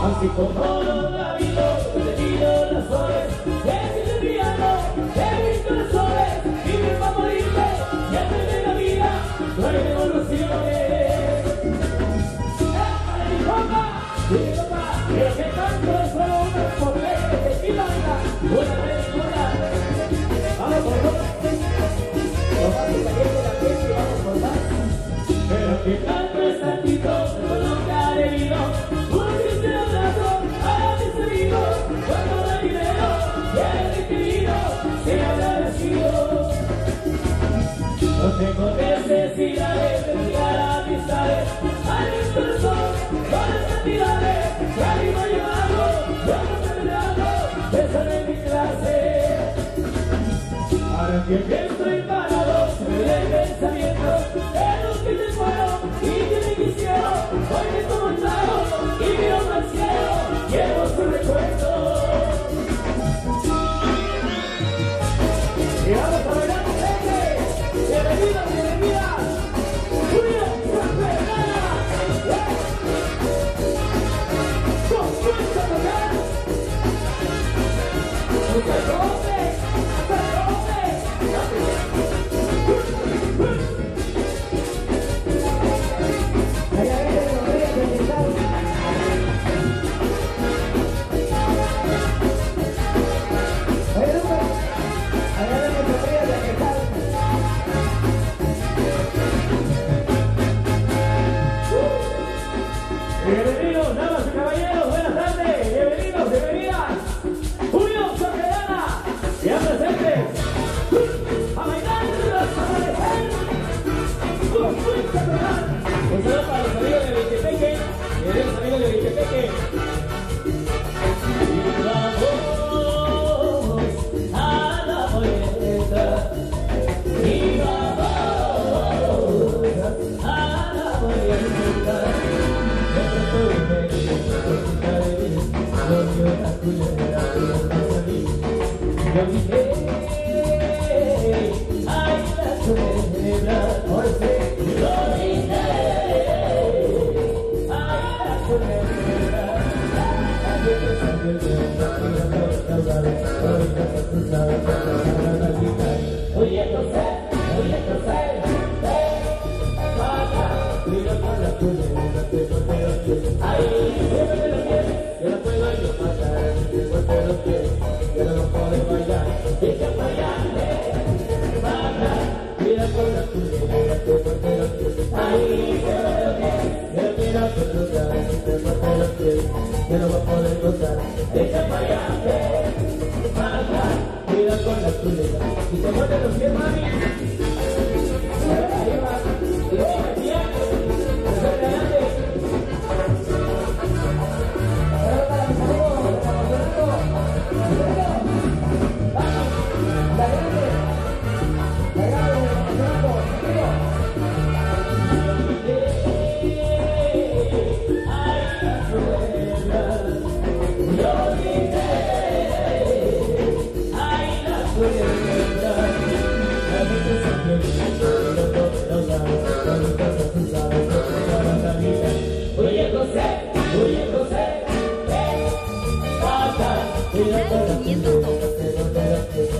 Así como los labios, te pido las flores, es el piano de mis corazones, vive para morirte, y antes de la vida, no hay devoluciones. ¡Para mi papá! ¡Mi papá! ¡Pero que tanto es solo una mujer que baila! ¡Buena película! ¡Vamos por dos! ¡Vamos a salir de la fiesta y vamos por más! ¡Pero que tanto es tantito, no nunca ha debido! Cuando da dinero, bien querido, sea agradecido. No tengo necesidades de buscar amistades, a mis corazón, con las cantidades, que arriba llevando, yo no terminando, esa de mi clase. Ahora que estoy parado, se me da el pensamiento, de los que te fueron y que me quisieron, hoy me tomo el trago y miro al cielo, llevo su recuerdo. Y vamos a bailar, gente. Bienvenidos, bienvenidas. Julio Santana. Con fuerza total. Usted conoce. Bienvenidos, damas y caballeros, buenas tardes, bienvenidos, bienvenidas. Julio Santana, ya presentes. A bailar, a bailar. Un saludo para los amigos de Vitepeque, los amigos de Vitepeque. Y vamos a la boleta. Y vamos a la boleta. Yo dije, ay, la culebra, por ser, yo dije, ay, la culebra, oye, José, mira con la culebra, te golpeo los pies, ay, siempre los pies, yo la puedo yo matar, te golpeo los pies, yo no puedo bailar, echa para allá, mira con la culebra, te golpeo los pies, ay, siempre los pies, mira con los brazos, te golpeo los pies, yo no voy a poder gozar, echa para allá, mira con la culebra, y te golpeo los pies, mami.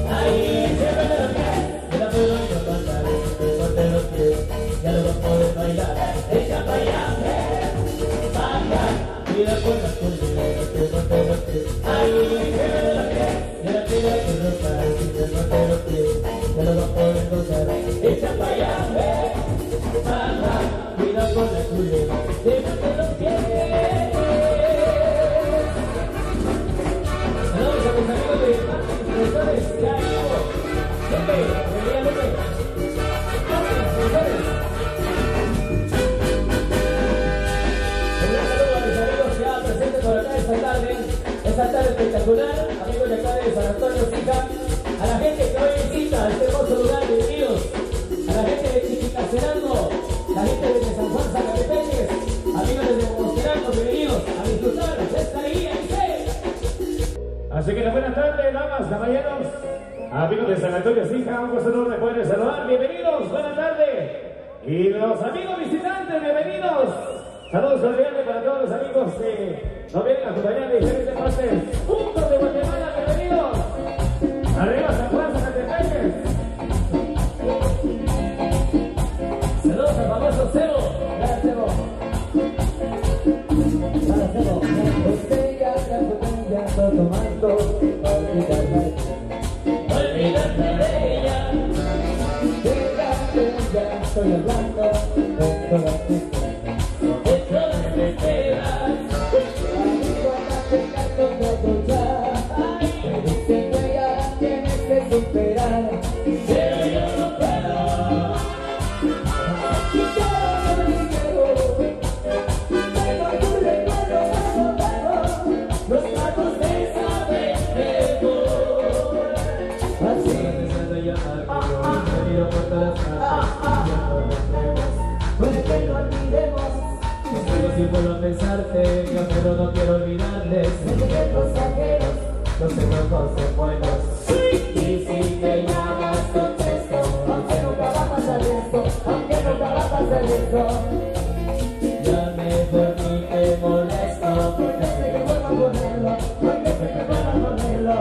Ay, Águila, buenas tardes, damas, caballeros, amigos de San Antonio Sija, un gusto enorme poder saludar, bienvenidos, buenas tardes. Y los amigos visitantes, bienvenidos. Saludos cordiales para todos los amigos que nos vienen a acompañar de diferentes partes. Puntos de Guatemala, bienvenidos. Arriba San Juan, Zacatepec. Saludos al famoso Cebo. Gracias, Cebo. Hola, Cebo. Botella, tomando, olvídate de ella. Ya estoy hablando de todas mis penas. Cuando pegando de otro ya, me dice que ya tienes que superar, pero yo no puedo. Yo no quiero, tengo tu recuerdo, los patos de esa vez mejor. Así deseando llamar, yo he venido por todas que no olvidemos. Si vuelvo a pensarte, yo pero no quiero olvidarles. Sentimientos ajeros, los secretos son buenos. Y si te llamas contesto, aunque nunca va a pasar esto, aunque nunca va a pasar esto. Ya por mí te molesto, porque sé que vuelvo a ponerlo, porque sé que vuelvo a ponerlo.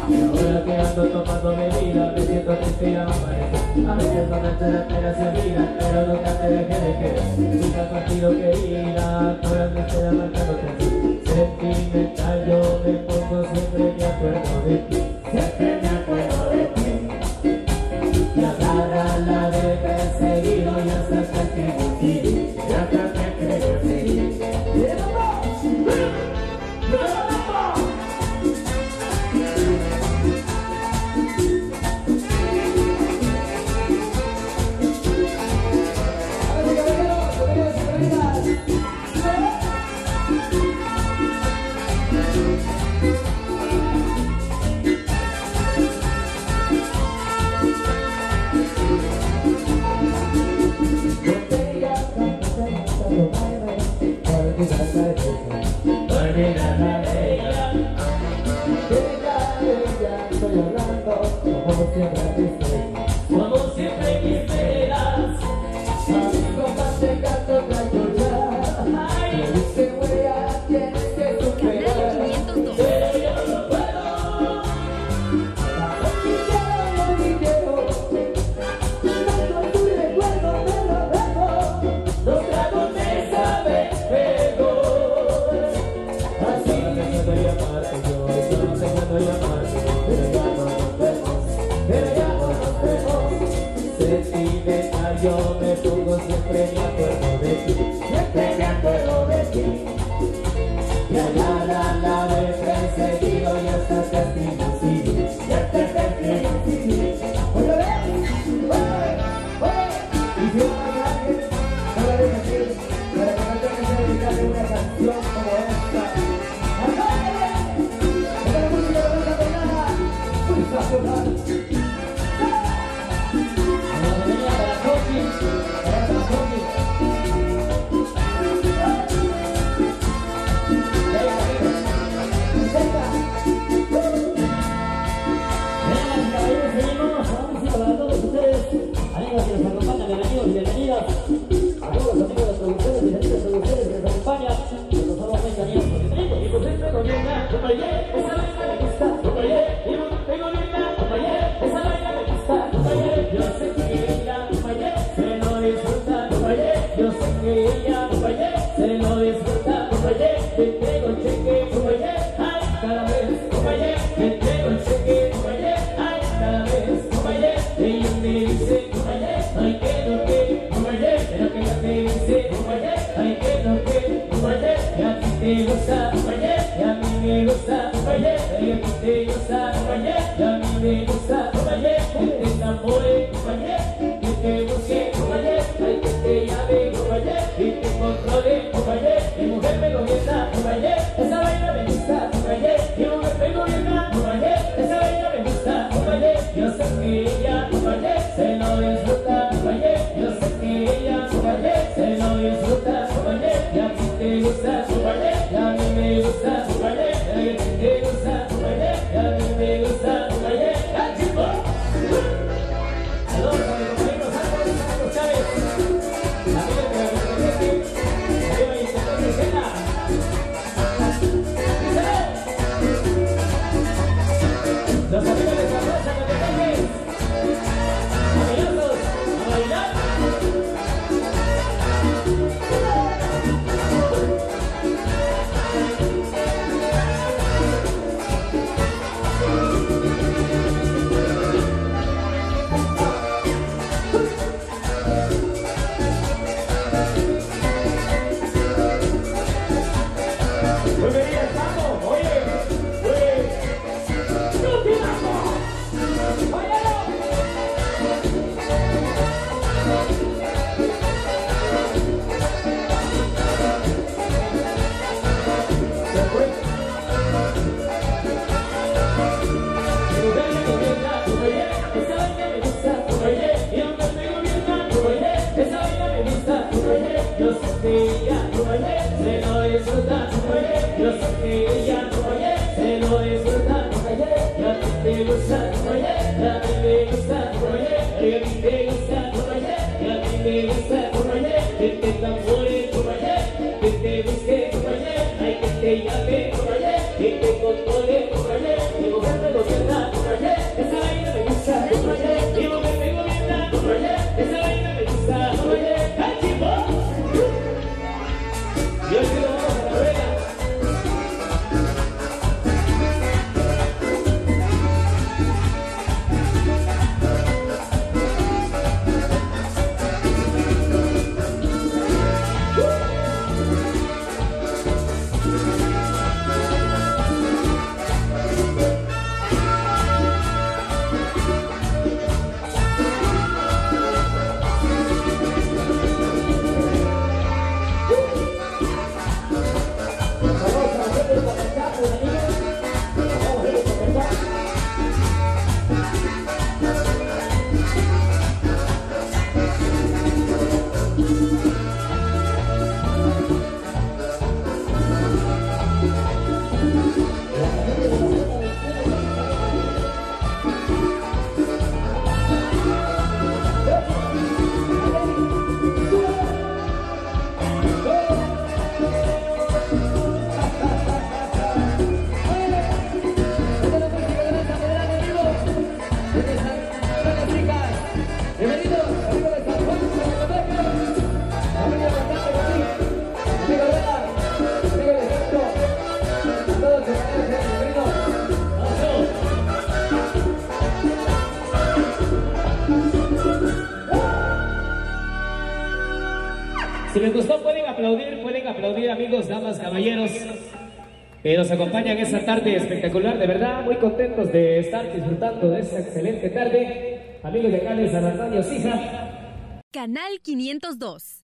Y ahora que ando tomando medida, me siento triste y amargo. A veces con la espera se olvida, pero nunca te dejé de querer. Nunca contigo querida, ahora me estoy marcándote. Sentimental, yo me pongo siempre me acuerdo de ti. Siempre me acuerdo de ti. Y agarra la de perseguido y hasta que te y hasta que te como siempre mis penas, amigo más de gato traigo ya. Ay, dice güey, ya tienes que superar, pero yo no puedo. Ni quiero, tanto tu recuerdo me lo dejo. Los tragos me saben mejor. Así me voy a amarte yo, estamos dejando llamarte, pero ya no nos vemos. Pero ya no nos vemos. Sentimental, yo me pongo siempre me acuerdo de ti. Siempre me acuerdo de ti. Y allá la de perseguido y hasta castigo sí. Siempre te sí. Oye, y si va a alguien, cada vez aquí, para que no tengas que dedicarle una canción como esta. ¡Acá! ¡Esta música no me da nada! ¡Sensacional! Yo sé que ella, se lo disfruta, te entrego el cheque, ay, cada vez, te entrego el cheque, ay, cada vez, ella me dice, ay, que no que, pero que ella me dice, ay, que no que, a ti te gusta, y a mí me gusta, y a ti te gusta, y a mí me gusta, que te enamore, que te busque, ay, que te llame, y te controle, mi mujer me gobierna, esa vaina me gusta, mi mujer me gobierna, esa vaina me gusta, yo sé que ella se lo disfruta, yo sé que ella se lo disfruta, y a ti te gusta, y a mí me gusta, y a ti te gusta, gusta tu rollo, ay, a mí me gusta tu rollo, y a mí me gusta tu rollo, que te enamore tu rollo, que te busque tu rollo, ay, que te llame tu rollo, que te controle tu rollo, y mujer me gobierna tu rollo, esa vaina me gusta tu rollo, y mujer me gobierna tu rollo, esa vaina me gusta tu rollo, ay, chico. Y hoy sí lo vamos a la rueda. Si les gustó pueden aplaudir amigos, damas, caballeros que nos acompañan esta tarde espectacular, de verdad muy contentos de estar disfrutando de esta excelente tarde, amigos de acá de San Antonio, Sija. Canal 502.